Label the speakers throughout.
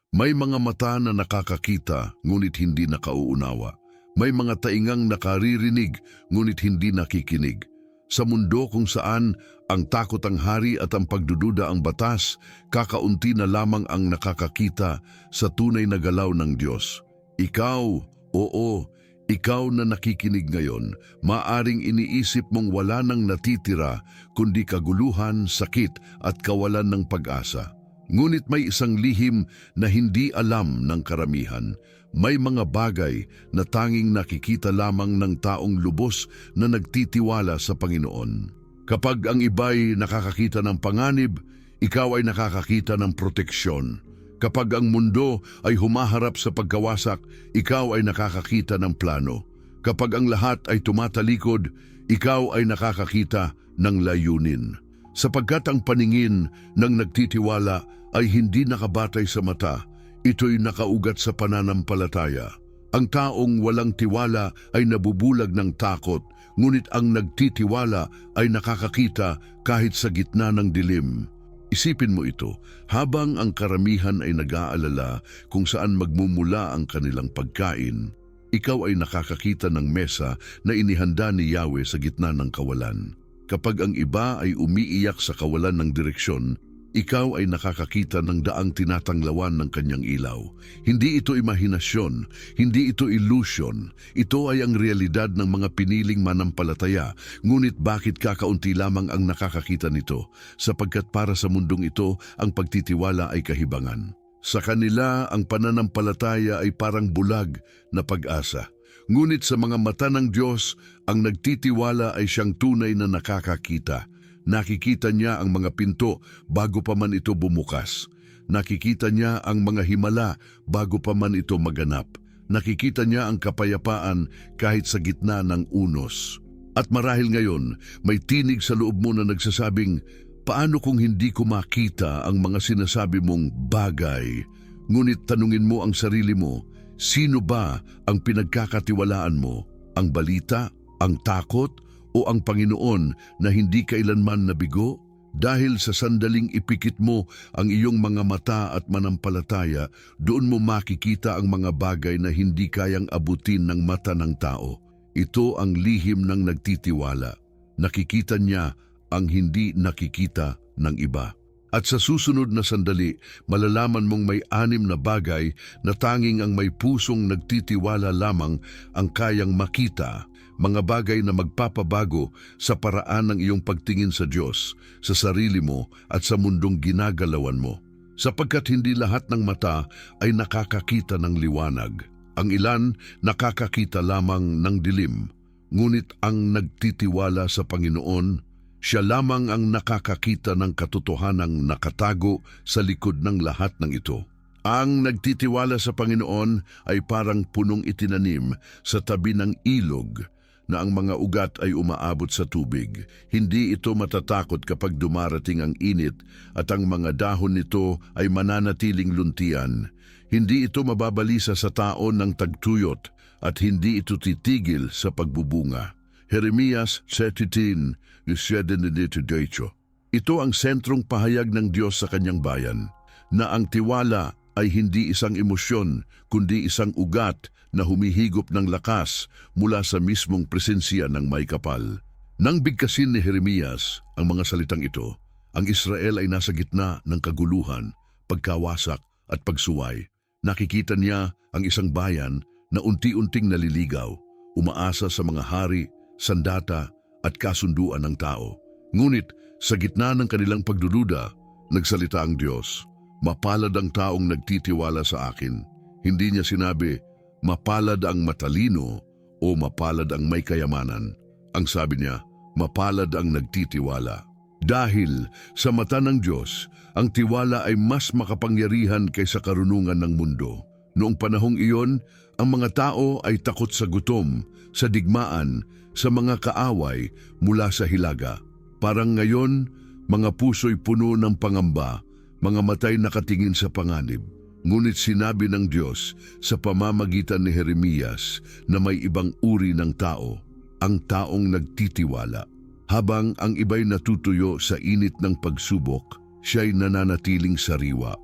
Speaker 1: May mga mata na nakakakita ngunit hindi nakauunawa. May mga taingang nakaririnig ngunit hindi nakikinig. Sa mundo kung saan ang takot ang hari at ang pagdududa ang batas, kakaunti na lamang ang nakakakita sa tunay na galaw ng Diyos. Ikaw, oo, ikaw na nakikinig ngayon, maaring iniisip mong wala nang natitira kundi kaguluhan, sakit at kawalan ng pag-asa. Ngunit may isang lihim na hindi alam ng karamihan. May mga bagay na tanging nakikita lamang ng taong lubos na nagtitiwala sa Panginoon. Kapag ang iba'y nakakakita ng panganib, ikaw ay nakakakita ng proteksyon. Kapag ang mundo ay humaharap sa pagkawasak, ikaw ay nakakakita ng plano. Kapag ang lahat ay tumatalikod, ikaw ay nakakakita ng layunin. Sapagkat ang paningin ng nagtitiwala ay hindi nakabatay sa mata, ito'y nakaugat sa pananampalataya. Ang taong walang tiwala ay nabubulag ng takot, ngunit ang nagtitiwala ay nakakakita kahit sa gitna ng dilim. Isipin mo ito, habang ang karamihan ay nag-aalala kung saan magmumula ang kanilang pagkain, ikaw ay nakakakita ng mesa na inihanda ni Yahweh sa gitna ng kawalan. Kapag ang iba ay umiiyak sa kawalan ng direksyon, ikaw ay nakakakita ng daang tinatanglawan ng kanyang ilaw. Hindi ito imahinasyon, hindi ito illusion. Ito ay ang realidad ng mga piniling manampalataya. Ngunit bakit kakaunti lamang ang nakakakita nito? Sapagkat para sa mundong ito, ang pagtitiwala ay kahibangan. Sa kanila, ang pananampalataya ay parang bulag na pag-asa. Ngunit sa mga mata ng Diyos, ang nagtitiwala ay siyang tunay na nakakakita. Nakikita niya ang mga pinto bago pa man ito bumukas. Nakikita niya ang mga himala bago pa man ito maganap. Nakikita niya ang kapayapaan kahit sa gitna ng unos. At marahil ngayon, may tinig sa loob mo na nagsasabing, paano kung hindi ko makita ang mga sinasabi mong bagay? Ngunit tanungin mo ang sarili mo, sino ba ang pinagkakatiwalaan mo? Ang balita? Ang takot? O ang Panginoon na hindi kailanman nabigo? Dahil sa sandaling ipikit mo ang iyong mga mata at manampalataya, doon mo makikita ang mga bagay na hindi kayang abutin ng mata ng tao. Ito ang lihim ng nagtitiwala. Nakikita niya ang hindi nakikita ng iba. At sa susunod na sandali, malalaman mong may 6 na bagay na tanging ang may pusong nagtitiwala lamang ang kayang makita. Mga bagay na magpapabago sa paraan ng iyong pagtingin sa Diyos, sa sarili mo at sa mundong ginagalawan mo. Sapagkat hindi lahat ng mata ay nakakakita ng liwanag. Ang ilan nakakakita lamang ng dilim. Ngunit ang nagtitiwala sa Panginoon, siya lamang ang nakakakita ng katotohanang nakatago sa likod ng lahat ng ito. Ang nagtitiwala sa Panginoon ay parang punong itinanim sa tabi ng ilog na ang mga ugat ay umaabot sa tubig. Hindi ito matatakot kapag dumarating ang init at ang mga dahon nito ay mananatiling luntian. Hindi ito mababalisa sa taon ng tagtuyot at hindi ito titigil sa pagbubunga. Jeremias 17:17. Ito ang sentrong pahayag ng Diyos sa kanyang bayan, na ang tiwala ay hindi isang emosyon, kundi isang ugat na humihigop ng lakas mula sa mismong presensya ng may kapal. Nang bigkasin ni Jeremias ang mga salitang ito, ang Israel ay nasa gitna ng kaguluhan, pagkawasak at pagsuway. Nakikita niya ang isang bayan na unti-unting naliligaw, umaasa sa mga hari, sandata at kasunduan ng tao. Ngunit sa gitna ng kanilang pagdududa, nagsalita ang Diyos, "Mapalad ang taong nagtitiwala sa akin." Hindi niya sinabi, "Mapalad ang matalino" o "Mapalad ang may kayamanan." Ang sabi niya, "Mapalad ang nagtitiwala." Dahil sa mata ng Diyos, ang tiwala ay mas makapangyarihan kaysa karunungan ng mundo. Noong panahong iyon, ang mga tao ay takot sa gutom, sa digmaan, sa mga kaaway mula sa hilaga. Parang ngayon, mga puso'y puno ng pangamba, mga matay nakatingin sa panganib. Ngunit sinabi ng Diyos sa pamamagitan ni Jeremias na may ibang uri ng tao, ang taong nagtitiwala. Habang ang iba'y natutuyo sa init ng pagsubok, siya'y nananatiling sariwa.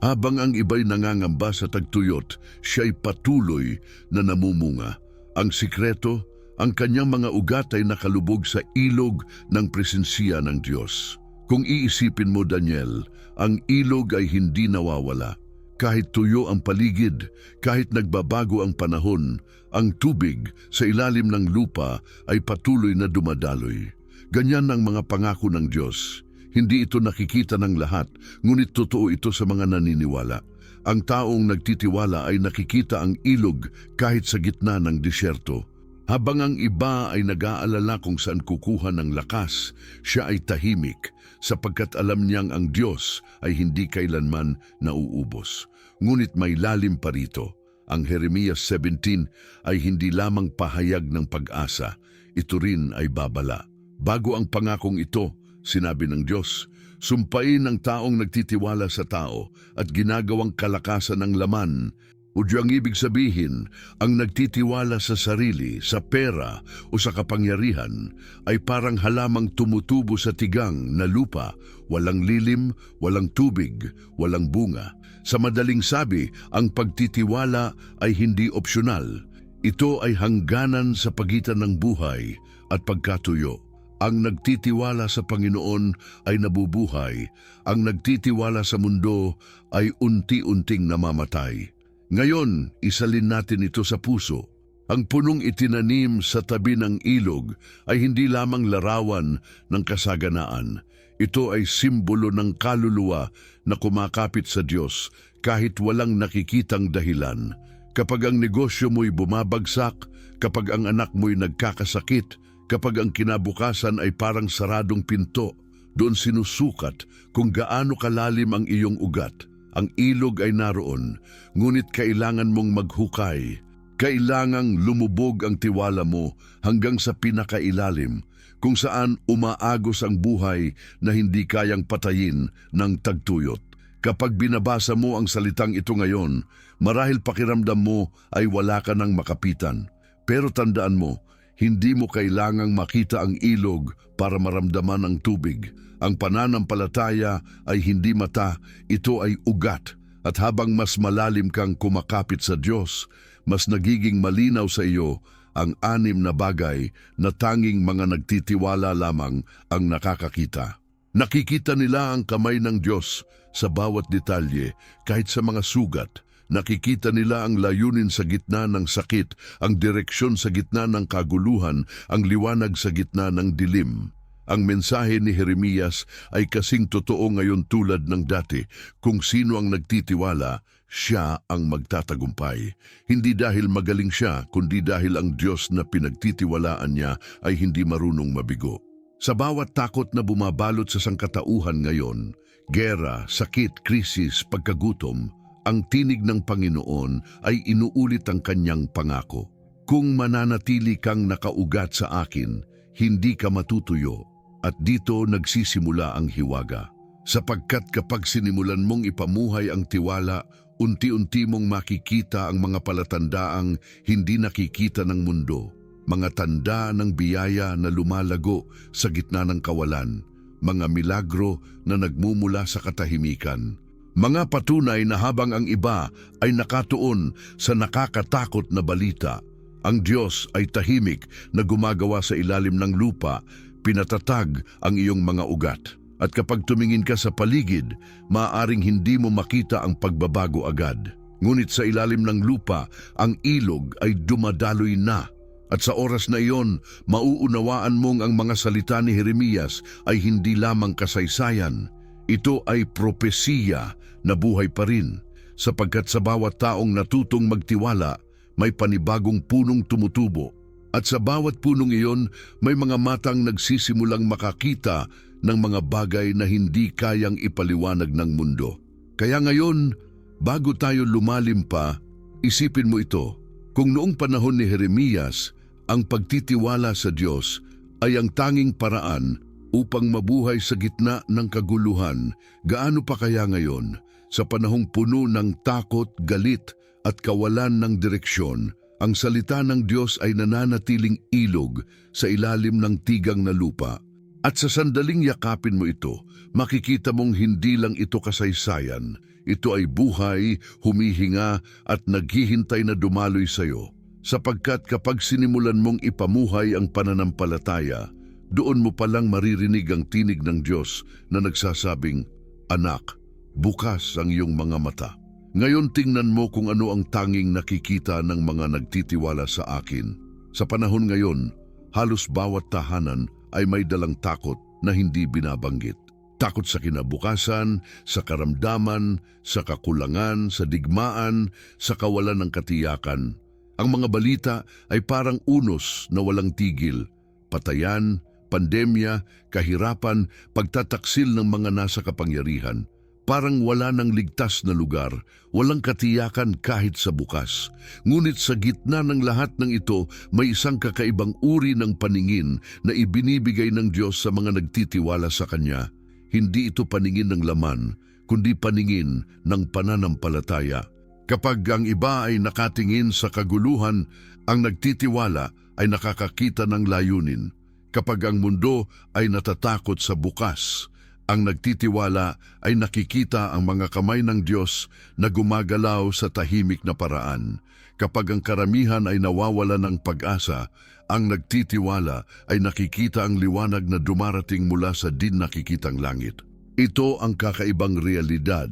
Speaker 1: Habang ang iba'y nangangamba sa tagtuyot, siya'y patuloy na namumunga. Ang sikreto, ang kanyang mga ugat ay nakalubog sa ilog ng presensya ng Diyos. Kung iisipin mo, Daniel, ang ilog ay hindi nawawala. Kahit tuyo ang paligid, kahit nagbabago ang panahon, ang tubig sa ilalim ng lupa ay patuloy na dumadaloy. Ganyan ang mga pangako ng Diyos. Hindi ito nakikita ng lahat, ngunit totoo ito sa mga naniniwala. Ang taong nagtitiwala ay nakikita ang ilog kahit sa gitna ng disyerto. Habang ang iba ay nag-aalala kung saan kukuha ng lakas, siya ay tahimik sapagkat alam niyang ang Diyos ay hindi kailanman nauubos. Ngunit may lalim pa rito. Ang Jeremias 17 ay hindi lamang pahayag ng pag-asa, ito rin ay babala. Bago ang pangakong ito, sinabi ng Diyos, sumpain ng taong nagtitiwala sa tao at ginagawang kalakasan ng laman. Udyang ibig sabihin, ang nagtitiwala sa sarili, sa pera o sa kapangyarihan ay parang halamang tumutubo sa tigang na lupa, walang lilim, walang tubig, walang bunga. Sa madaling sabi, ang pagtitiwala ay hindi opsyonal. Ito ay hangganan sa pagitan ng buhay at pagkatuyo. Ang nagtitiwala sa Panginoon ay nabubuhay. Ang nagtitiwala sa mundo ay unti-unting namamatay. Ngayon, isalin natin ito sa puso. Ang punong itinanim sa tabi ng ilog ay hindi lamang larawan ng kasaganaan. Ito ay simbolo ng kaluluwa na kumakapit sa Diyos kahit walang nakikitang dahilan. Kapag ang negosyo mo'y bumabagsak, kapag ang anak mo'y nagkakasakit, kapag ang kinabukasan ay parang saradong pinto, doon sinusukat kung gaano kalalim ang iyong ugat. Ang ilog ay naroon, ngunit kailangan mong maghukay. Kailangang lumubog ang tiwala mo hanggang sa pinakailalim, kung saan umaagos ang buhay na hindi kayang patayin ng tagtuyot. Kapag binabasa mo ang salitang ito ngayon, marahil pakiramdam mo ay wala ka nang makapitan. Pero tandaan mo, hindi mo kailangang makita ang ilog para maramdaman ang tubig. Ang pananampalataya ay hindi mata, ito ay ugat. At habang mas malalim kang kumakapit sa Diyos, mas nagiging malinaw sa iyo ang 6 na bagay na tanging mga nagtitiwala lamang ang nakakakita. Nakikita nila ang kamay ng Diyos sa bawat detalye, kahit sa mga sugat. Nakikita nila ang layunin sa gitna ng sakit, ang direksyon sa gitna ng kaguluhan, ang liwanag sa gitna ng dilim. Ang mensahe ni Jeremias ay kasing totoo ngayon tulad ng dati. Kung sino ang nagtitiwala, siya ang magtatagumpay. Hindi dahil magaling siya, kundi dahil ang Diyos na pinagtitiwalaan niya ay hindi marunong mabigo. Sa bawat takot na bumabalot sa sangkatauhan ngayon, gera, sakit, krisis, pagkagutom, ang tinig ng Panginoon ay inuulit ang kanyang pangako. Kung mananatili kang nakaugat sa akin, hindi ka matutuyo. At dito nagsisimula ang hiwaga. Sapagkat kapag sinimulan mong ipamuhay ang tiwala, unti-unti mong makikita ang mga palatandaang hindi nakikita ng mundo. Mga tanda ng biyaya na lumalago sa gitna ng kawalan. Mga milagro na nagmumula sa katahimikan. Mga patunay na habang ang iba ay nakatuon sa nakakatakot na balita, ang Diyos ay tahimik na gumagawa sa ilalim ng lupa, pinatatag ang iyong mga ugat. At kapag tumingin ka sa paligid, maaaring hindi mo makita ang pagbabago agad. Ngunit sa ilalim ng lupa, ang ilog ay dumadaloy na. At sa oras na iyon, mauunawaan mong ang mga salita ni Jeremias ay hindi lamang kasaysayan. Ito ay propesiya na buhay pa rin, sapagkat sa bawat taong natutong magtiwala, may panibagong punong tumutubo. At sa bawat punong iyon, may mga matang nagsisimulang makakita ng mga bagay na hindi kayang ipaliwanag ng mundo. Kaya ngayon, bago tayo lumalim pa, isipin mo ito. Kung noong panahon ni Jeremias, ang pagtitiwala sa Diyos ay ang tanging paraan upang mabuhay sa gitna ng kaguluhan, gaano pa kaya ngayon, sa panahong puno ng takot, galit at kawalan ng direksyon, ang salita ng Diyos ay nananatiling ilog sa ilalim ng tigang na lupa. At sa sandaling yakapin mo ito, makikita mong hindi lang ito kasaysayan, Ito ay buhay, humihinga at naghihintay na dumaloy sa iyo. Sapagkat kapag sinimulan mong ipamuhay ang pananampalataya, doon mo palang maririnig ang tinig ng Diyos na nagsasabing, "Anak, bukas ang iyong mga mata. Ngayon tingnan mo kung ano ang tanging nakikita ng mga nagtitiwala sa akin." Sa panahon ngayon, halos bawat tahanan ay may dalang takot na hindi binabanggit. Takot sa kinabukasan, sa karamdaman, sa kakulangan, sa digmaan, sa kawalan ng katiyakan. Ang mga balita ay parang unos na walang tigil. Patayan, pandemya, kahirapan, pagtataksil ng mga nasa kapangyarihan. Parang wala nang ligtas na lugar, walang katiyakan kahit sa bukas. Ngunit sa gitna ng lahat ng ito, may isang kakaibang uri ng paningin na ibinibigay ng Diyos sa mga nagtitiwala sa Kanya. Hindi ito paningin ng laman, kundi paningin ng pananampalataya. Kapag ang iba ay nakatingin sa kaguluhan, ang nagtitiwala ay nakakakita ng layunin. Kapag ang mundo ay natatakot sa bukas, ang nagtitiwala ay nakikita ang mga kamay ng Diyos na gumagalaw sa tahimik na paraan. Kapag ang karamihan ay nawawala ng pag-asa, ang nagtitiwala ay nakikita ang liwanag na dumarating mula sa di nakikitang langit. Ito ang kakaibang realidad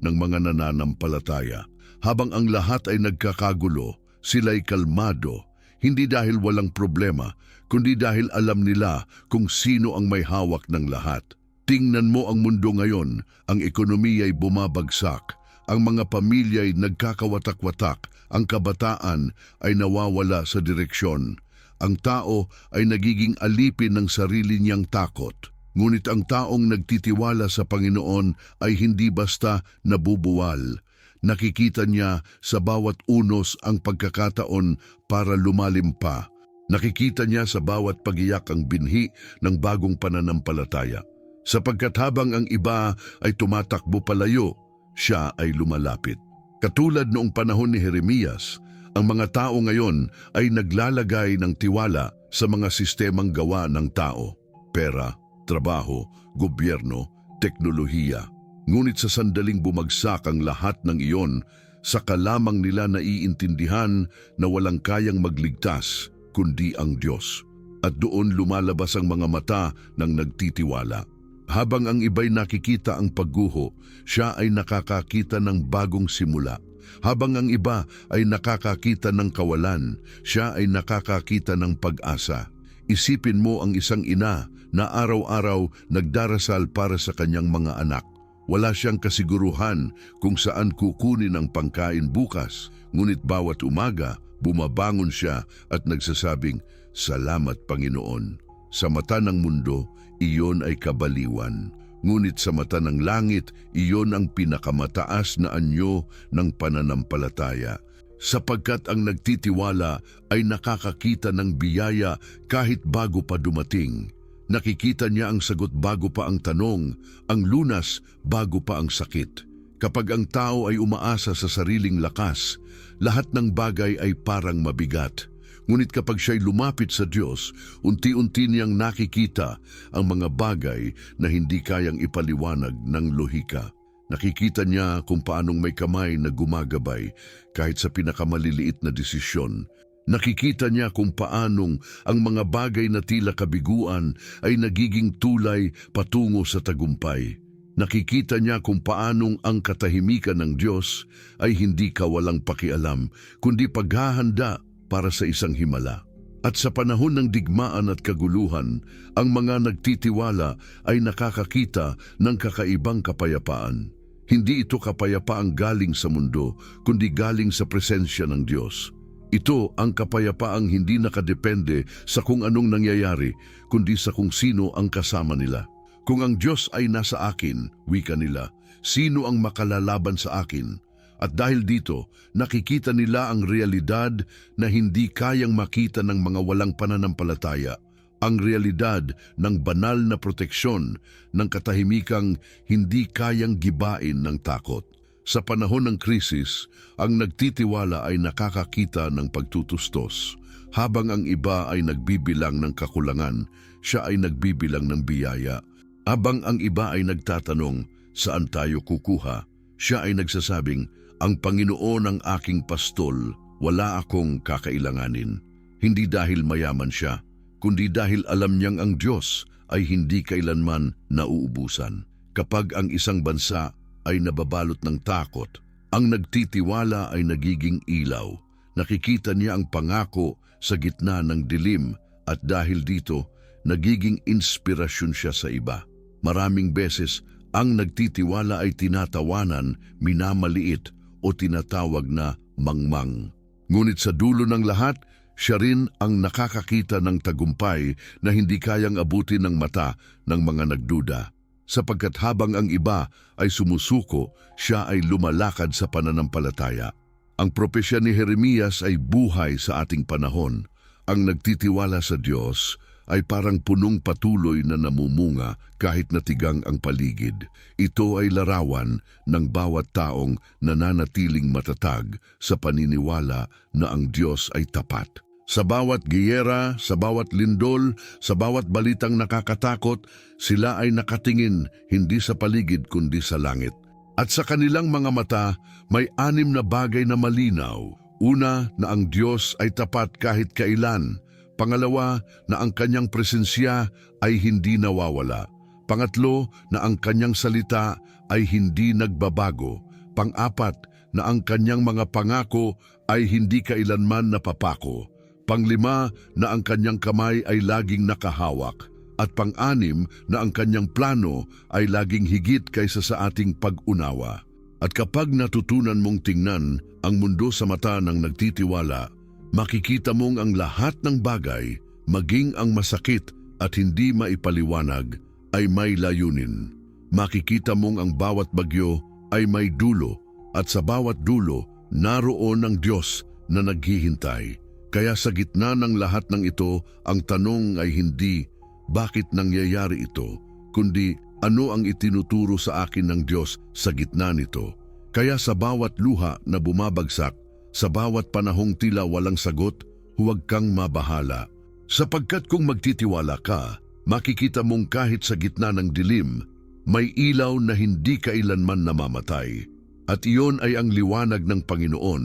Speaker 1: ng mga nananampalataya. Habang ang lahat ay nagkakagulo, sila'y kalmado, hindi dahil walang problema, kundi dahil alam nila kung sino ang may hawak ng lahat. Tingnan mo ang mundo ngayon, ang ekonomiya ay bumabagsak, ang mga pamilya ay nagkakawatak-watak, ang kabataan ay nawawala sa direksyon. Ang tao ay nagiging alipin ng sarili niyang takot. Ngunit ang taong nagtitiwala sa Panginoon ay hindi basta nabubuwal. Nakikita niya sa bawat unos ang pagkakataon para lumalim pa. Nakikita niya sa bawat pagiyak ang binhi ng bagong pananampalataya. Sapagkat habang ang iba ay tumatakbo palayo, siya ay lumalapit. Katulad noong panahon ni Jeremias, ang mga tao ngayon ay naglalagay ng tiwala sa mga sistemang gawa ng tao. Pera, trabaho, gobyerno, teknolohiya. Ngunit sa sandaling bumagsak ang lahat ng iyon, saka lamang nila naiintindihan na walang kayang magligtas kundi ang Diyos. At doon lumalabas ang mga mata ng nagtitiwala. Habang ang iba'y nakikita ang pagguho, siya ay nakakakita ng bagong simula. Habang ang iba ay nakakakita ng kawalan, siya ay nakakakita ng pag-asa. Isipin mo ang isang ina na araw-araw nagdarasal para sa kanyang mga anak. Wala siyang kasiguruhan kung saan kukunin ang pangkain bukas, ngunit bawat umaga bumabangon siya at nagsasabing, "Salamat Panginoon." Sa mata ng mundo, iyon ay kabaliwan. Ngunit sa mata ng langit, iyon ang pinakamataas na anyo ng pananampalataya. Sapagkat ang nagtitiwala ay nakakakita ng biyaya kahit bago pa dumating. Nakikita niya ang sagot bago pa ang tanong, ang lunas bago pa ang sakit. Kapag ang tao ay umaasa sa sariling lakas, lahat ng bagay ay parang mabigat. Ngunit kapag siya'y lumapit sa Diyos, unti-unti niyang nakikita ang mga bagay na hindi kayang ipaliwanag ng lohika. Nakikita niya kung paanong may kamay na gumagabay kahit sa pinakamaliliit na desisyon. Nakikita niya kung paanong ang mga bagay na tila kabiguan ay nagiging tulay patungo sa tagumpay. Nakikita niya kung paanong ang katahimikan ng Diyos ay hindi kawalang pakialam, kundi paghahanda para sa isang himala. At sa panahon ng digmaan at kaguluhan, ang mga nagtitiwala ay nakakakita ng kakaibang kapayapaan. Hindi ito kapayapaang galing sa mundo, kundi galing sa presensya ng Diyos. Ito ang kapayapaang hindi nakadepende sa kung anong nangyayari, kundi sa kung sino ang kasama nila. Kung ang Diyos ay nasa akin, wika nila, sino ang makalalaban sa akin? At dahil dito, nakikita nila ang realidad na hindi kayang makita ng mga walang pananampalataya. Ang realidad ng banal na proteksyon ng katahimikang hindi kayang gibain ng takot. Sa panahon ng krisis, ang nagtitiwala ay nakakakita ng pagtutustos. Habang ang iba ay nagbibilang ng kakulangan, siya ay nagbibilang ng biyaya. Habang ang iba ay nagtatanong, saan tayo kukuha? Siya ay nagsasabing, ang Panginoon ang aking pastol, wala akong kakailanganin. Hindi dahil mayaman siya, kundi dahil alam niyang ang Diyos ay hindi kailanman nauubusan. Kapag ang isang bansa ay nababalot ng takot, ang nagtitiwala ay nagiging ilaw. Nakikita niya ang pangako sa gitna ng dilim at dahil dito, nagiging inspirasyon siya sa iba. Maraming beses, ang nagtitiwala ay tinatawanan, minamaliit o tinatawag na mangmang. Ngunit sa dulo ng lahat, siya rin ang nakakakita ng tagumpay na hindi kayang abutin ng mata ng mga nagduda. Sapagkat habang ang iba ay sumusuko, siya ay lumalakad sa pananampalataya. Ang propesya ni Jeremias ay buhay sa ating panahon. Ang nagtitiwala sa Diyos ay parang punong patuloy na namumunga kahit natigang ang paligid. Ito ay larawan ng bawat taong nananatiling matatag sa paniniwala na ang Diyos ay tapat. Sa bawat giyera, sa bawat lindol, sa bawat balitang nakakatakot, sila ay nakatingin hindi sa paligid kundi sa langit. At sa kanilang mga mata, may 6 na bagay na malinaw. Una, na ang Diyos ay tapat kahit kailan. Pangalawa, na ang kanyang presensya ay hindi nawawala. Pangatlo, na ang kanyang salita ay hindi nagbabago. Pang-apat, na ang kanyang mga pangako ay hindi kailanman napapako. Panglima, na ang kanyang kamay ay laging nakahawak. At pang-anim, na ang kanyang plano ay laging higit kaysa sa ating pag-unawa. At kapag natutunan mong tingnan ang mundo sa mata ng nagtitiwala, makikita mong ang lahat ng bagay, maging ang masakit at hindi maipaliwanag, ay may layunin. Makikita mong ang bawat bagyo ay may dulo at sa bawat dulo, naroon ang Diyos na naghihintay. Kaya sa gitna ng lahat ng ito, ang tanong ay hindi, bakit nangyayari ito? Kundi, ano ang itinuturo sa akin ng Diyos sa gitna nito? Kaya sa bawat luha na bumabagsak, sa bawat panahong tila walang sagot, huwag kang mabahala. Sapagkat kung magtitiwala ka, makikita mong kahit sa gitna ng dilim, may ilaw na hindi kailanman namamatay. At iyon ay ang liwanag ng Panginoon,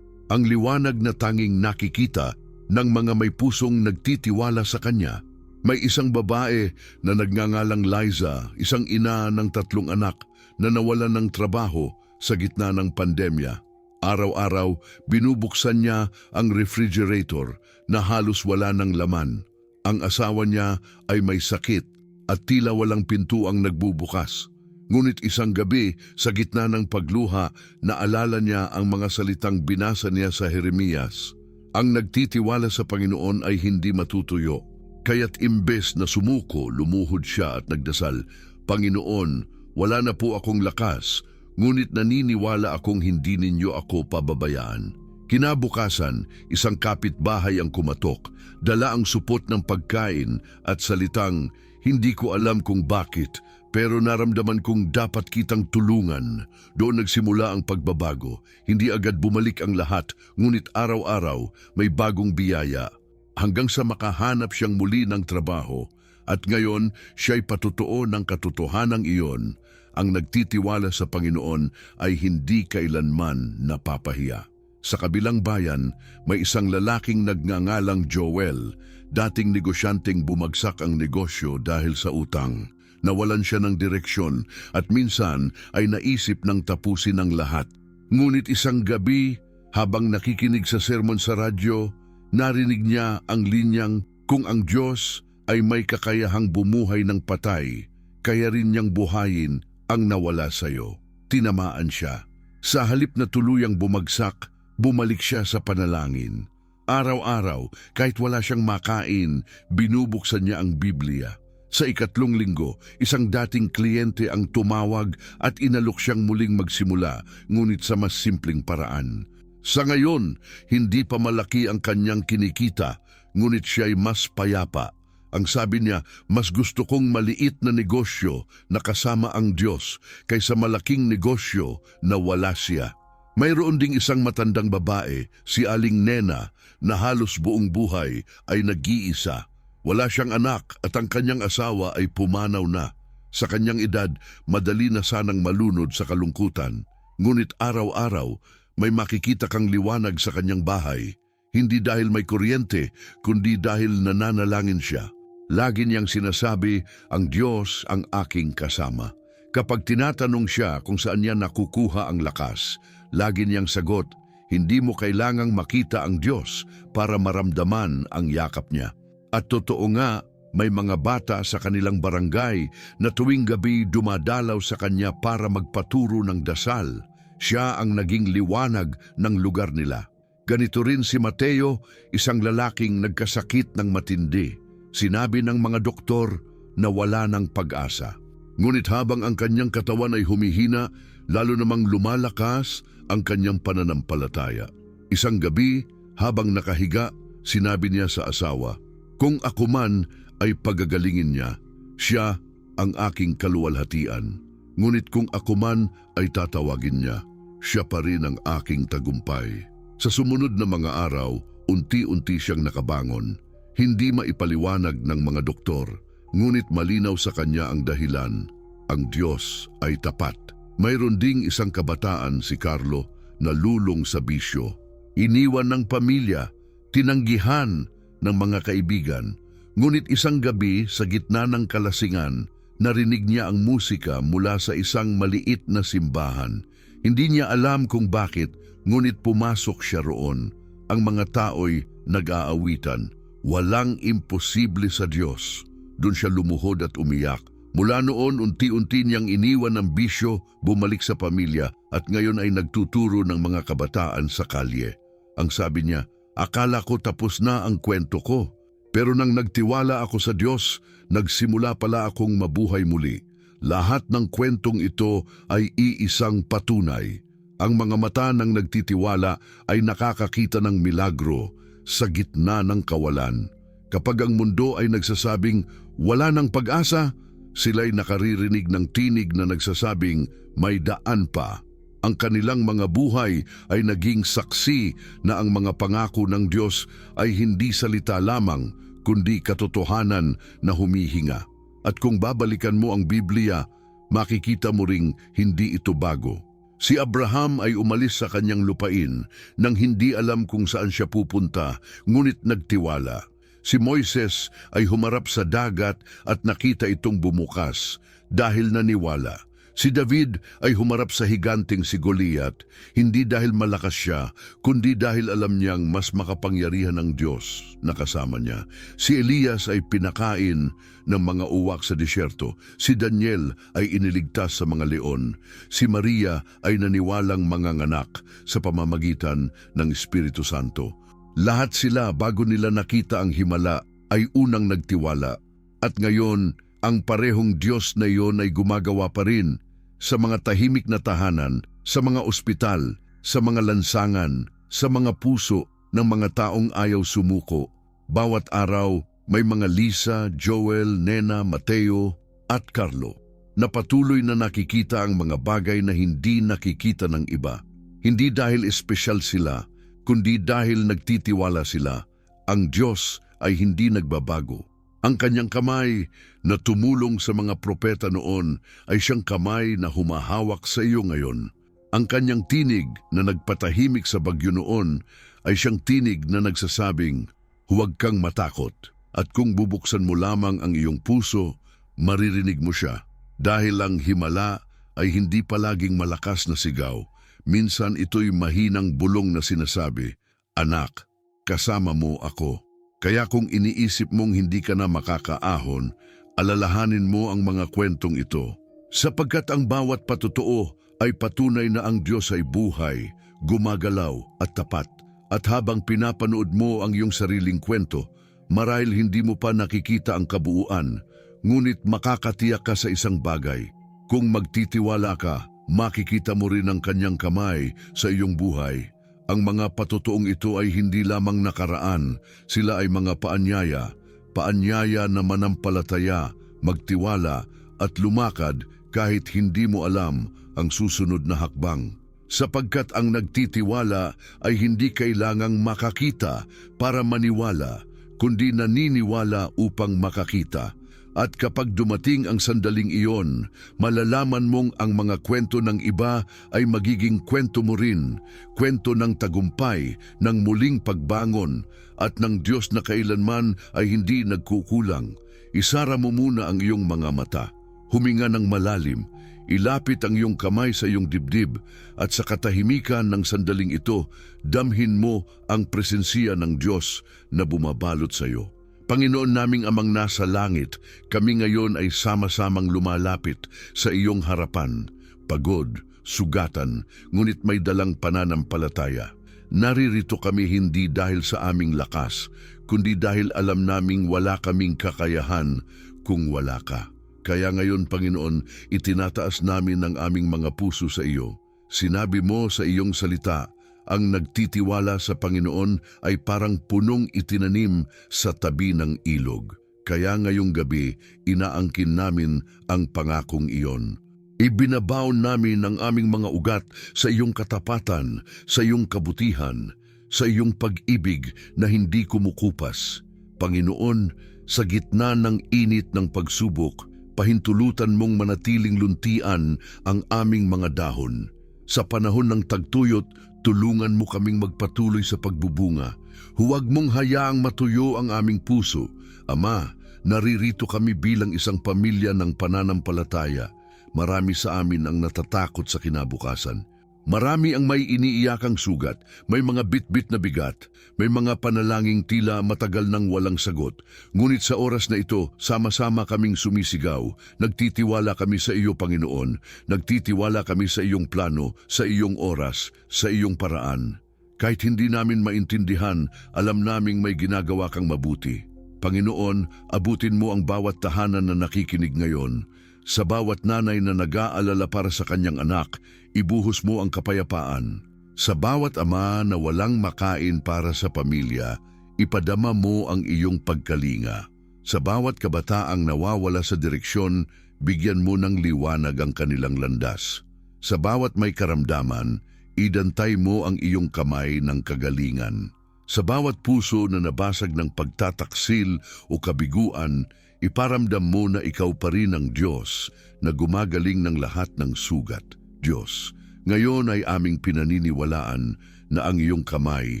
Speaker 1: ang liwanag na tanging nakikita ng mga may pusong nagtitiwala sa Kanya. May isang babae na nagngangalang Liza, isang ina ng 3 anak na nawalan ng trabaho sa gitna ng pandemya. Araw-araw, binubuksan niya ang refrigerator na halos wala ng laman. Ang asawa niya ay may sakit at tila walang pinto ang nagbubukas. Ngunit isang gabi, sa gitna ng pagluha, naalala niya ang mga salitang binasa niya sa Jeremias. Ang nagtitiwala sa Panginoon ay hindi matutuyo. Kaya't imbes na sumuko, lumuhod siya at nagdasal, Panginoon, wala na po akong lakas, ngunit naniniwala akong hindi ninyo ako pababayaan. Kinabukasan, isang kapitbahay ang kumatok, dala ang supot ng pagkain at salitang, hindi ko alam kung bakit, pero naramdaman kong dapat kitang tulungan. Doon nagsimula ang pagbabago. Hindi agad bumalik ang lahat, ngunit araw-araw may bagong biyaya. Hanggang sa makahanap siyang muli ng trabaho. At ngayon, siya'y patutuo ng katotohanang iyon. Ang nagtitiwala sa Panginoon ay hindi kailanman napapahiya. Sa kabilang bayan, may isang lalaking nagngangalang Joel. Dating negosyanteng bumagsak ang negosyo dahil sa utang. Nawalan siya ng direksyon at minsan ay naisip ng tapusin ang lahat. Ngunit isang gabi, habang nakikinig sa sermon sa radyo, narinig niya ang linyang, kung ang Diyos ay may kakayahang bumuhay ng patay, kaya rin niyang buhayin ang nawala sa iyo. Tinamaan siya. Sa halip na tuluyang bumagsak, bumalik siya sa panalangin. Araw-araw, kahit wala siyang makain, binubuksan niya ang Biblia. Sa 3 linggo, isang dating kliyente ang tumawag at inalok siyang muling magsimula, ngunit sa mas simpleng paraan. Sa ngayon, hindi pa malaki ang kanyang kinikita, ngunit siya'y mas payapa. Ang sabi niya, mas gusto kong maliit na negosyo na kasama ang Diyos kaysa malaking negosyo na wala siya. Mayroon ding isang matandang babae, si Aling Nena, na halos buong buhay ay nag-iisa. Wala siyang anak at ang kanyang asawa ay pumanaw na. Sa kanyang edad, madali na sanang malunod sa kalungkutan. ngunit araw-araw may makikita kang liwanag sa kanyang bahay, hindi dahil may kuryente, kundi dahil nananalangin siya. Lagi niyang sinasabi, ang Diyos ang aking kasama. Kapag tinatanong siya kung saan niya nakukuha ang lakas, lagi niyang sagot, hindi mo kailangang makita ang Diyos para maramdaman ang yakap niya. At totoo nga, may mga bata sa kanilang barangay na tuwing gabi dumadalaw sa kanya para magpaturo ng dasal. Siya ang naging liwanag ng lugar nila. Ganito rin si Mateo, isang lalaking nagkasakit ng matindi. Sinabi ng mga doktor na wala ng pag-asa. Ngunit habang ang kanyang katawan ay humihina, lalo namang lumalakas ang kanyang pananampalataya. Isang gabi, habang nakahiga, sinabi niya sa asawa, "Kung ako man ay pagagalingin niya, siya ang aking kaluwalhatian. Ngunit kung ako man ay tatawagin niya, siya pa rin ang aking tagumpay." Sa sumunod na mga araw, unti-unti siyang nakabangon. Hindi maipaliwanag ng mga doktor, ngunit malinaw sa kanya ang dahilan. Ang Diyos ay tapat. Mayroon ding isang kabataan, si Carlo, na lulong sa bisyo. Iniwan ng pamilya, tinanggihan ng mga kaibigan. Ngunit isang gabi sa gitna ng kalasingan, narinig niya ang musika mula sa isang maliit na simbahan. Hindi niya alam kung bakit, ngunit pumasok siya roon. Ang mga tao'y nag-aawitan. Walang imposible sa Diyos. Doon siya lumuhod at umiyak. Mula noon, unti-unti niyang iniwan ang bisyo, bumalik sa pamilya at ngayon ay nagtuturo ng mga kabataan sa kalye. Ang sabi niya, akala ko tapos na ang kwento ko. Pero nang nagtiwala ako sa Diyos, nagsimula pala akong mabuhay muli. Lahat ng kwentong ito ay iisang patunay. Ang mga mata ng nagtitiwala ay nakakakita ng milagro sa gitna ng kawalan. Kapag ang mundo ay nagsasabing wala ng pag-asa, sila'y nakaririnig ng tinig na nagsasabing may daan pa. Ang kanilang mga buhay ay naging saksi na ang mga pangako ng Diyos ay hindi salita lamang, kundi katotohanan na humihinga. At kung babalikan mo ang Biblia, makikita mo ring hindi ito bago. Si Abraham ay umalis sa kanyang lupain nang hindi alam kung saan siya pupunta, ngunit nagtiwala. Si Moises ay humarap sa dagat at nakita itong bumukas dahil naniwala. Si David ay humarap sa higanting si Goliath, hindi dahil malakas siya, kundi dahil alam niyang mas makapangyarihan ng Diyos na kasama niya. Si Elias ay pinakain ng mga uwak sa disyerto. Si Daniel ay iniligtas sa mga leon. Si Maria ay naniwalang manganganak sa pamamagitan ng Espiritu Santo. Lahat sila bago nila nakita ang himala ay unang nagtiwala. At ngayon, ang parehong Diyos na iyon ay gumagawa pa rin sa mga tahimik na tahanan, sa mga ospital, sa mga lansangan, sa mga puso ng mga taong ayaw sumuko. Bawat araw, may mga Lisa, Joel, Nena, Mateo at Carlo na patuloy na nakikita ang mga bagay na hindi nakikita ng iba. Hindi dahil espesyal sila, kundi dahil nagtitiwala sila. Ang Diyos ay hindi nagbabago. Ang kanyang kamay na tumulong sa mga propeta noon ay siyang kamay na humahawak sa iyo ngayon. Ang kanyang tinig na nagpatahimik sa bagyo noon ay siyang tinig na nagsasabing, huwag kang matakot. At kung bubuksan mo lamang ang iyong puso, maririnig mo siya. Dahil ang himala ay hindi palaging malakas na sigaw. Minsan ito'y mahinang bulong na sinasabi, anak, kasama mo ako. Kaya kung iniisip mong hindi ka na makakaahon, alalahanin mo ang mga kwentong ito. Sapagkat ang bawat patotoo ay patunay na ang Diyos ay buhay, gumagalaw at tapat. At habang pinapanood mo ang iyong sariling kwento, marahil hindi mo pa nakikita ang kabuuan, ngunit makakatiyak ka sa isang bagay. Kung magtitiwala ka, makikita mo rin ang kanyang kamay sa iyong buhay. Ang mga patotoong ito ay hindi lamang nakaraan, sila ay mga paanyaya na manampalataya, magtiwala at lumakad kahit hindi mo alam ang susunod na hakbang. Sapagkat ang nagtitiwala ay hindi kailangang makakita para maniwala, kundi naniniwala upang makakita. At kapag dumating ang sandaling iyon, malalaman mong ang mga kwento ng iba ay magiging kwento mo rin, kwento ng tagumpay, ng muling pagbangon, at ng Diyos na kailanman ay hindi nagkukulang. Isara mo muna ang iyong mga mata, huminga ng malalim, ilapit ang iyong kamay sa iyong dibdib, at sa katahimikan ng sandaling ito, damhin mo ang presensya ng Diyos na bumabalot sa iyo. Panginoon naming Amang nasa langit, kami ngayon ay sama-samang lumalapit sa iyong harapan, pagod, sugatan, ngunit may dalang pananampalataya. Naririto kami hindi dahil sa aming lakas, kundi dahil alam naming wala kaming kakayahan kung wala ka. Kaya ngayon, Panginoon, itinataas namin ang aming mga puso sa iyo. Sinabi mo sa iyong salita, ang nagtitiwala sa Panginoon ay parang punong itinanim sa tabi ng ilog. Kaya ngayong gabi, inaangkin namin ang pangakong iyon. Ibinabaon namin ang aming mga ugat sa iyong katapatan, sa iyong kabutihan, sa iyong pag-ibig na hindi kumukupas. Panginoon, sa gitna ng init ng pagsubok, pahintulutan mong manatiling luntian ang aming mga dahon. Sa panahon ng tagtuyot, tulungan mo kaming magpatuloy sa pagbubunga. Huwag mong hayaang matuyo ang aming puso. Ama, naririto kami bilang isang pamilya ng pananampalataya. Marami sa amin ang natatakot sa kinabukasan. Marami ang may iniiyakang sugat, may mga bitbit na bigat, may mga panalangin tila matagal nang walang sagot. Ngunit sa oras na ito, sama-sama kaming sumisigaw. Nagtitiwala kami sa iyo, Panginoon. Nagtitiwala kami sa iyong plano, sa iyong oras, sa iyong paraan. Kahit hindi namin maintindihan, alam naming may ginagawa kang mabuti. Panginoon, abutin mo ang bawat tahanan na nakikinig ngayon. Sa bawat nanay na nag-aalala para sa kanyang anak, ibuhos mo ang kapayapaan. Sa bawat ama na walang makain para sa pamilya, ipadama mo ang iyong pagkalinga. Sa bawat kabataang nawawala sa direksyon, bigyan mo ng liwanag ang kanilang landas. Sa bawat may karamdaman, idantay mo ang iyong kamay ng kagalingan. Sa bawat puso na nabasag ng pagtataksil o kabiguan, iparamdam mo na ikaw pa rin ang Diyos na gumagaling ng lahat ng sugat. Diyos, ngayon ay aming pinaniniwalaan na ang iyong kamay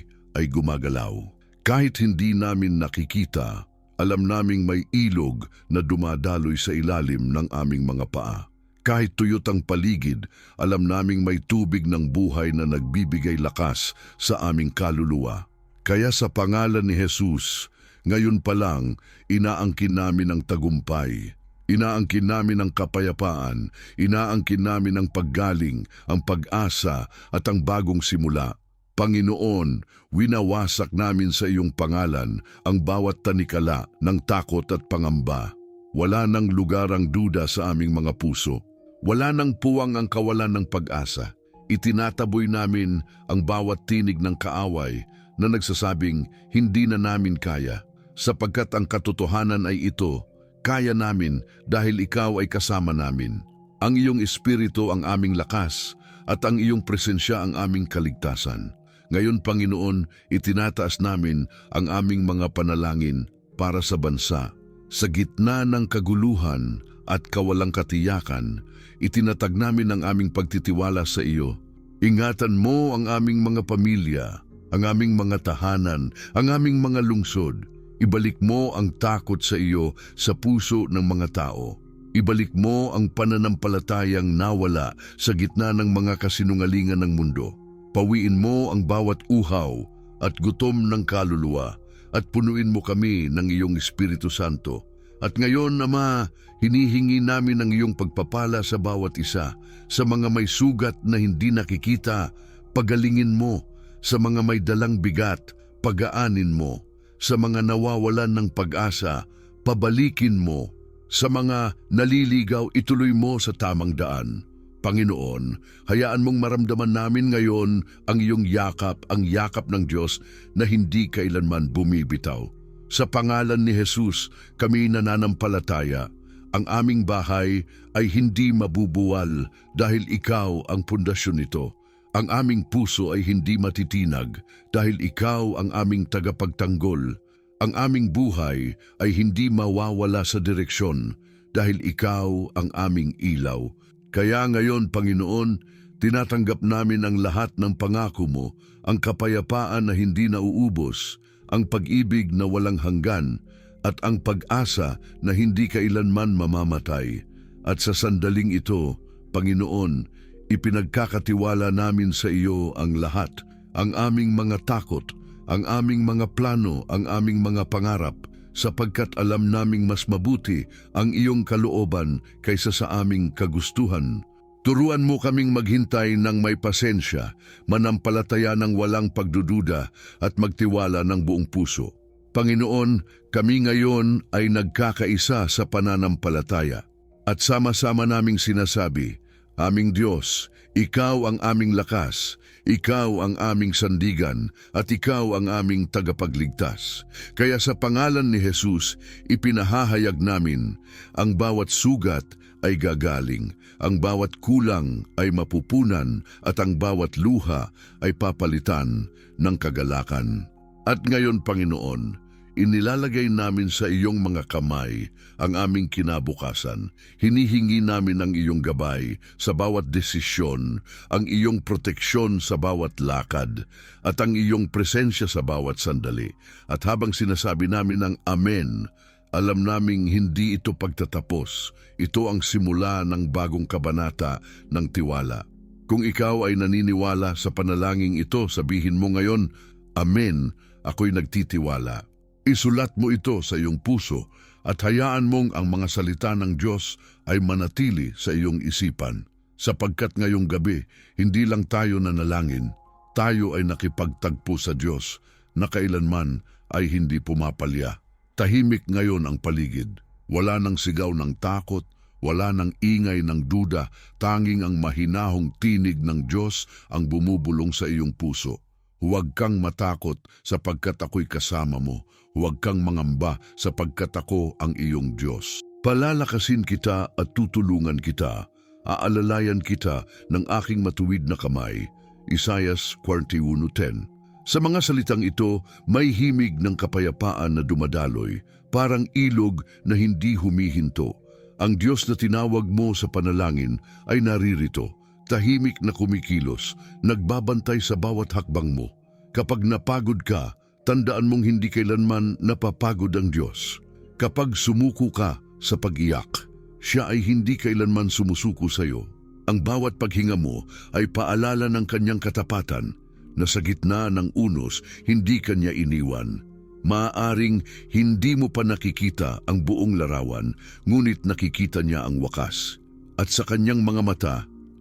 Speaker 1: ay gumagalaw. Kahit hindi namin nakikita, alam naming may ilog na dumadaloy sa ilalim ng aming mga paa. Kahit tuyot ang paligid, alam naming may tubig ng buhay na nagbibigay lakas sa aming kaluluwa. Kaya sa pangalan ni Jesus, ngayon pa lang, inaangkin namin ang tagumpay. Inaangkin namin ang kapayapaan, inaangkin namin ang paggaling, ang pag-asa at ang bagong simula. Panginoon, winawasak namin sa iyong pangalan ang bawat tanikala ng takot at pangamba. Wala nang lugar ang duda sa aming mga puso. Wala nang puwang ang kawalan ng pag-asa. Itinataboy namin ang bawat tinig ng kaaway na nagsasabing hindi na namin kaya. Sapagkat ang katotohanan ay ito, kaya namin dahil ikaw ay kasama namin. Ang iyong espiritu ang aming lakas at ang iyong presensya ang aming kaligtasan. Ngayon, Panginoon, itinataas namin ang aming mga panalangin para sa bansa. Sa gitna ng kaguluhan at kawalang katiyakan, itinatag namin ang aming pagtitiwala sa iyo. Ingatan mo ang aming mga pamilya, ang aming mga tahanan, ang aming mga lungsod. Ibalik mo ang takot sa iyo sa puso ng mga tao. Ibalik mo ang pananampalatayang nawala sa gitna ng mga kasinungalingan ng mundo. Pawiin mo ang bawat uhaw at gutom ng kaluluwa at punuin mo kami ng iyong Espiritu Santo. At ngayon, Ama, hinihingi namin ang iyong pagpapala sa bawat isa. Sa mga may sugat na hindi nakikita, pagalingin mo. Sa mga may dalang bigat, pagaanin mo. Sa mga nawawalan ng pag-asa, pabalikin mo. Sa mga naliligaw, ituloy mo sa tamang daan. Panginoon, hayaan mong maramdaman namin ngayon ang iyong yakap, ang yakap ng Diyos na hindi kailanman bumibitaw. Sa pangalan ni Jesus, kami nananampalataya. Ang aming bahay ay hindi mabubuwal dahil ikaw ang pundasyon nito. Ang aming puso ay hindi matitinag dahil ikaw ang aming tagapagtanggol. Ang aming buhay ay hindi mawawala sa direksyon dahil ikaw ang aming ilaw. Kaya ngayon, Panginoon, tinatanggap namin ang lahat ng pangako mo, ang kapayapaan na hindi nauubos, ang pag-ibig na walang hanggan, at ang pag-asa na hindi kailanman mamamatay. At sa sandaling ito, Panginoon, ipinagkakatiwala namin sa iyo ang lahat, ang aming mga takot, ang aming mga plano, ang aming mga pangarap, sapagkat alam naming mas mabuti ang iyong kalooban kaysa sa aming kagustuhan. Turuan mo kaming maghintay ng may pasensya, manampalataya ng walang pagdududa at magtiwala ng buong puso. Panginoon, kami ngayon ay nagkakaisa sa pananampalataya at sama-sama naming sinasabi, aming Diyos, ikaw ang aming lakas, ikaw ang aming sandigan, at ikaw ang aming tagapagligtas. Kaya sa pangalan ni Jesus, ipinahahayag namin, ang bawat sugat ay gagaling, ang bawat kulang ay mapupunan, at ang bawat luha ay papalitan ng kagalakan. At ngayon, Panginoon, inilalagay namin sa iyong mga kamay ang aming kinabukasan. Hinihingi namin ang iyong gabay sa bawat desisyon, ang iyong proteksyon sa bawat lakad, at ang iyong presensya sa bawat sandali. At habang sinasabi namin ang Amen, alam naming hindi ito pagtatapos. Ito ang simula ng bagong kabanata ng tiwala. Kung ikaw ay naniniwala sa panalangin ito, sabihin mo ngayon, Amen, ako'y nagtitiwala. Isulat mo ito sa iyong puso at hayaan mong ang mga salita ng Diyos ay manatili sa iyong isipan. Sapagkat ngayong gabi, hindi lang tayo nanalangin, tayo ay nakipagtagpo sa Diyos na kailanman ay hindi pumapalya. Tahimik ngayon ang paligid. Wala nang sigaw ng takot, wala nang ingay ng duda, tanging ang mahinahong tinig ng Diyos ang bumubulong sa iyong puso. Huwag kang matakot sapagkat ako'y kasama mo. Huwag kang mangamba sapagkat ako ang iyong Diyos. Palalakasin kita at tutulungan kita. Aalalayan kita ng aking matuwid na kamay. Isaiah 41:10. Sa mga salitang ito, may himig ng kapayapaan na dumadaloy, parang ilog na hindi humihinto. Ang Diyos na tinawag mo sa panalangin ay naririto, tahimik na kumikilos, nagbabantay sa bawat hakbang mo. Kapag napagod ka, tandaan mong hindi kailanman napapagod ang Diyos. Kapag sumuko ka sa pag-iyak, siya ay hindi kailanman sumusuko sa iyo. Ang bawat paghinga mo ay paalala ng kanyang katapatan na sa gitna ng unos, hindi kanya iniwan. Maaaring hindi mo pa nakikita ang buong larawan, ngunit nakikita niya ang wakas. At sa kanyang mga mata,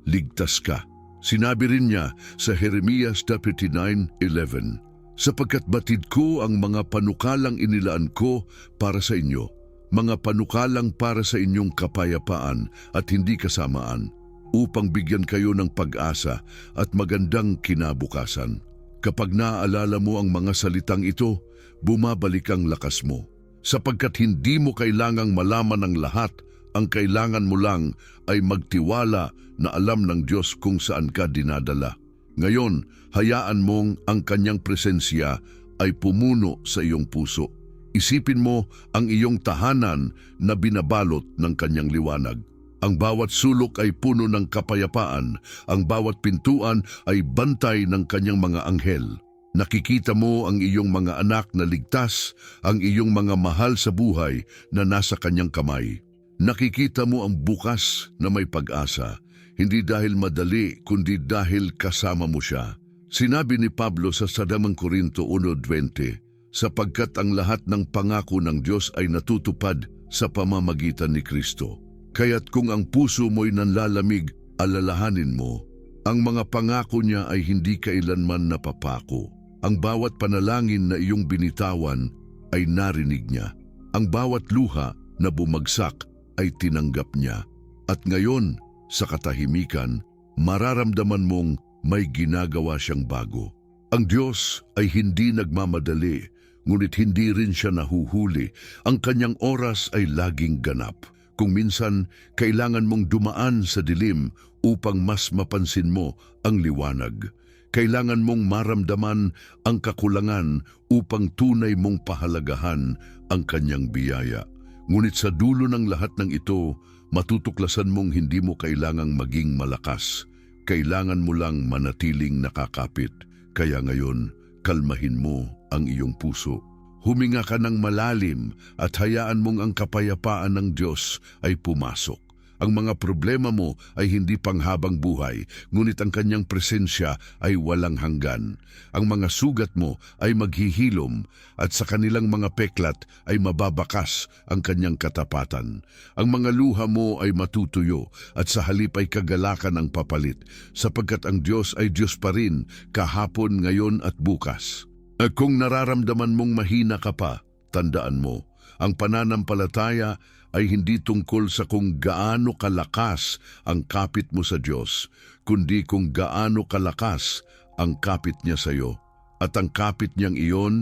Speaker 1: ligtas ka. Sinabi rin niya sa Jeremias 39:11, sapagkat batid ko ang mga panukalang inilaan ko para sa inyo, mga panukalang para sa inyong kapayapaan at hindi kasamaan, upang bigyan kayo ng pag-asa at magandang kinabukasan. Kapag naaalala mo ang mga salitang ito, bumabalik ang lakas mo. Sapagkat hindi mo kailangang malaman ang lahat, ang kailangan mo lang ay magtiwala na alam ng Diyos kung saan ka dinadala. Ngayon, hayaan mong ang kanyang presensya ay pumuno sa iyong puso. Isipin mo ang iyong tahanan na binabalot ng kanyang liwanag. Ang bawat sulok ay puno ng kapayapaan, ang bawat pintuan ay bantay ng kanyang mga anghel. Nakikita mo ang iyong mga anak na ligtas, ang iyong mga mahal sa buhay na nasa kanyang kamay. Nakikita mo ang bukas na may pag-asa, hindi dahil madali kundi dahil kasama mo siya. Sinabi ni Pablo sa 1 Corinto 1:20, sapagkat ang lahat ng pangako ng Diyos ay natutupad sa pamamagitan ni Kristo. Kaya't kung ang puso mo'y nanlalamig, alalahanin mo, ang mga pangako niya ay hindi kailanman napapako. Ang bawat panalangin na iyong binitawan ay narinig niya. Ang bawat luha na bumagsak ay tinanggap niya. At ngayon, sa katahimikan, mararamdaman mong may ginagawa siyang bago. Ang Diyos ay hindi nagmamadali, ngunit hindi rin siya nahuhuli. Ang kanyang oras ay laging ganap. Kung minsan, kailangan mong dumaan sa dilim upang mas mapansin mo ang liwanag. Kailangan mong maramdaman ang kakulangan upang tunay mong pahalagahan ang kanyang biyaya. Ngunit sa dulo ng lahat ng ito, matutuklasan mong hindi mo kailangang maging malakas. Kailangan mo lang manatiling nakakapit. Kaya ngayon, kalmahin mo ang iyong puso. Huminga ka ng malalim at hayaan mong ang kapayapaan ng Diyos ay pumasok. Ang mga problema mo ay hindi panghabang buhay, ngunit ang kanyang presensya ay walang hanggan. Ang mga sugat mo ay maghihilom at sa kanilang mga peklat ay mababakas ang kanyang katapatan. Ang mga luha mo ay matutuyo at sa halip ay kagalakan ang papalit, sapagkat ang Diyos ay Diyos pa rin kahapon, ngayon at bukas. Kung nararamdaman mong mahina ka pa, tandaan mo, ang pananampalataya ay hindi tungkol sa kung gaano kalakas ang kapit mo sa Diyos, kundi kung gaano kalakas ang kapit niya sa iyo. At ang kapit niyang iyon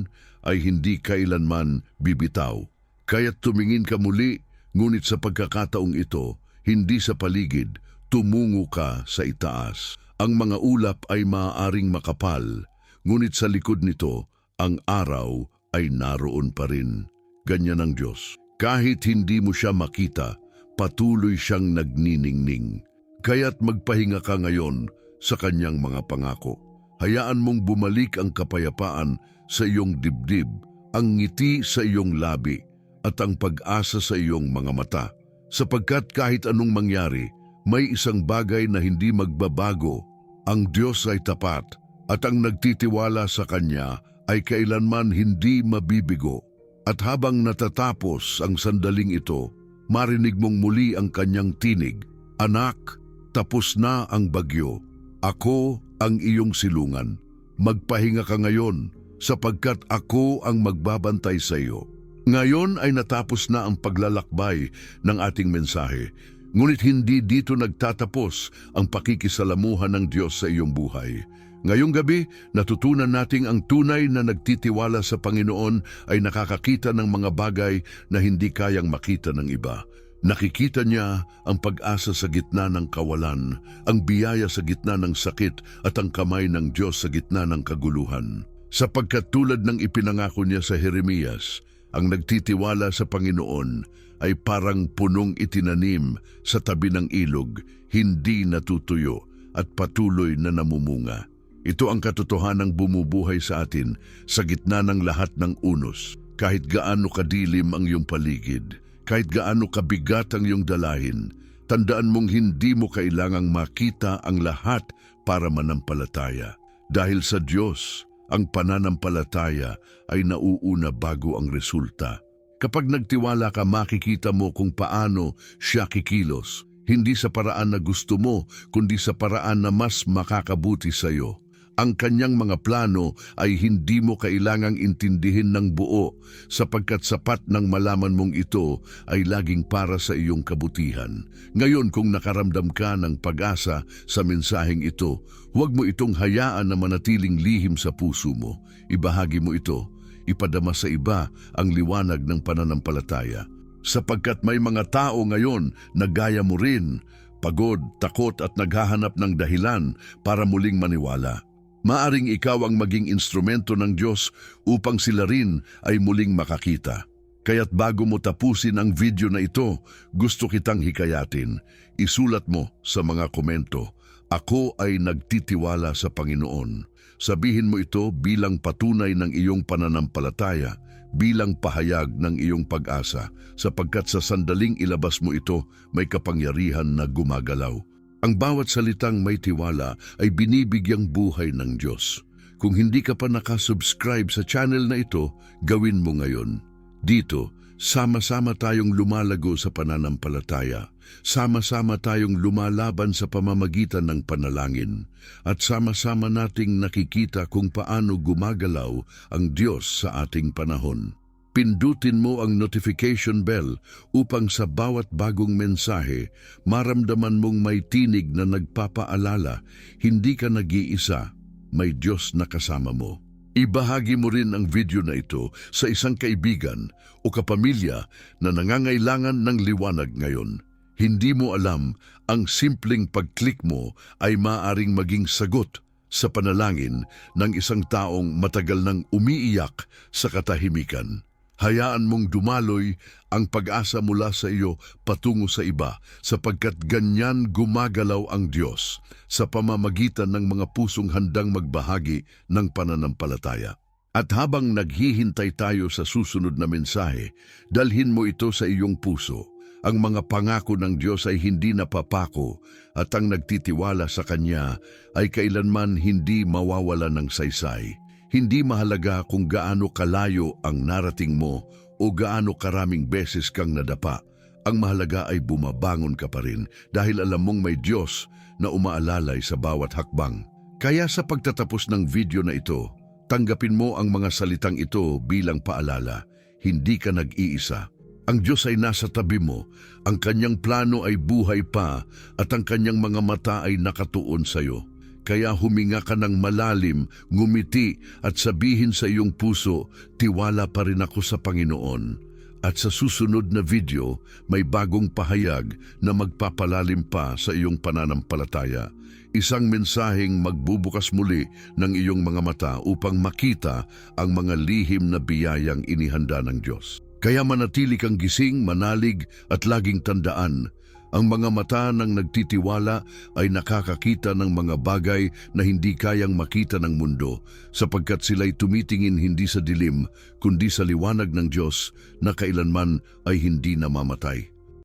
Speaker 1: ay hindi kailanman bibitaw. Kaya't tumingin ka muli, ngunit sa pagkakataong ito, hindi sa paligid, tumungo ka sa itaas. Ang mga ulap ay maaaring makapal, ngunit sa likod nito, ang araw ay naroon pa rin. Ganyan ang Diyos. Kahit hindi mo siya makita, patuloy siyang nagniningning. Kaya't magpahinga ka ngayon sa kanyang mga pangako. Hayaan mong bumalik ang kapayapaan sa iyong dibdib, ang ngiti sa iyong labi, at ang pag-asa sa iyong mga mata. Sapagkat kahit anong mangyari, may isang bagay na hindi magbabago. Ang Diyos ay tapat, at ang nagtitiwala sa Kanya ay kailanman hindi mabibigo. At habang natatapos ang sandaling ito, marinig mong muli ang kanyang tinig, "Anak, tapos na ang bagyo. Ako ang iyong silungan. Magpahinga ka ngayon, sapagkat ako ang magbabantay sa iyo." Ngayon ay natapos na ang paglalakbay ng ating mensahe. Ngunit hindi dito nagtatapos ang pakikisalamuhan ng Diyos sa iyong buhay. Ngayong gabi, natutunan nating ang tunay na nagtitiwala sa Panginoon ay nakakakita ng mga bagay na hindi kayang makita ng iba. Nakikita niya ang pag-asa sa gitna ng kawalan, ang biyaya sa gitna ng sakit at ang kamay ng Diyos sa gitna ng kaguluhan. Sapagkat tulad ng ipinangako niya sa Jeremias, ang nagtitiwala sa Panginoon ay parang punong itinanim sa tabi ng ilog, hindi natutuyo at patuloy na namumunga. Ito ang katotohanang bumubuhay sa atin sa gitna ng lahat ng unos. Kahit gaano kadilim ang iyong paligid, kahit gaano kabigat ang iyong dalahin, tandaan mong hindi mo kailangang makita ang lahat para manampalataya. Dahil sa Diyos, ang pananampalataya ay nauuna bago ang resulta. Kapag nagtiwala ka, makikita mo kung paano siya kikilos. Hindi sa paraan na gusto mo, kundi sa paraan na mas makakabuti sa iyo. Ang kanyang mga plano ay hindi mo kailangang intindihin ng buo, sapagkat sapat ng malaman mong ito ay laging para sa iyong kabutihan. Ngayon, kung nakaramdam ka ng pag-asa sa mensaheng ito, huwag mo itong hayaan na manatiling lihim sa puso mo. Ibahagi mo ito, ipadama sa iba ang liwanag ng pananampalataya. Sapagkat may mga tao ngayon na gaya mo rin, pagod, takot at naghahanap ng dahilan para muling maniwala. Maaring ikaw ang maging instrumento ng Diyos upang sila rin ay muling makakita. Kaya't bago mo tapusin ang video na ito, gusto kitang hikayatin. Isulat mo sa mga komento, "Ako ay nagtitiwala sa Panginoon." Sabihin mo ito bilang patunay ng iyong pananampalataya, bilang pahayag ng iyong pag-asa, sapagkat sa sandaling ilabas mo ito, may kapangyarihan na gumagalaw. Ang bawat salitang may tiwala ay binibigyang buhay ng Diyos. Kung hindi ka pa nakasubscribe sa channel na ito, gawin mo ngayon. Dito, sama-sama tayong lumalago sa pananampalataya. Sama-sama tayong lumalaban sa pamamagitan ng panalangin. At sama-sama nating nakikita kung paano gumagalaw ang Diyos sa ating panahon. Pindutin mo ang notification bell upang sa bawat bagong mensahe, maramdaman mong may tinig na nagpapaalala, hindi ka nag-iisa, may Diyos na kasama mo. Ibahagi mo rin ang video na ito sa isang kaibigan o kapamilya na nangangailangan ng liwanag ngayon. Hindi mo alam, ang simpleng pag-click mo ay maaaring maging sagot sa panalangin ng isang taong matagal nang umiiyak sa katahimikan. Hayaan mong dumaloy ang pag-asa mula sa iyo patungo sa iba, sapagkat ganyan gumagalaw ang Diyos sa pamamagitan ng mga pusong handang magbahagi ng pananampalataya. At habang naghihintay tayo sa susunod na mensahe, dalhin mo ito sa iyong puso. Ang mga pangako ng Diyos ay hindi napapako, at ang nagtitiwala sa Kanya ay kailanman hindi mawawala ng saysay. Hindi mahalaga kung gaano kalayo ang narating mo o gaano karaming beses kang nadapa. Ang mahalaga ay bumabangon ka pa rin dahil alam mong may Diyos na umaalalay sa bawat hakbang. Kaya sa pagtatapos ng video na ito, tanggapin mo ang mga salitang ito bilang paalala. Hindi ka nag-iisa. Ang Diyos ay nasa tabi mo, ang Kanyang plano ay buhay pa, at ang Kanyang mga mata ay nakatuon sa iyo. Kaya huminga ka ng malalim, ngumiti at sabihin sa iyong puso, tiwala pa rin ako sa Panginoon. At sa susunod na video, may bagong pahayag na magpapalalim pa sa iyong pananampalataya. Isang mensaheng magbubukas muli ng iyong mga mata upang makita ang mga lihim na biyayang inihanda ng Diyos. Kaya manatili kang gising, manalig at laging tandaan, ang mga mata ng nagtitiwala ay nakakakita ng mga bagay na hindi kayang makita ng mundo, sapagkat sila'y tumitingin hindi sa dilim, kundi sa liwanag ng Diyos na kailanman ay hindi namamatay.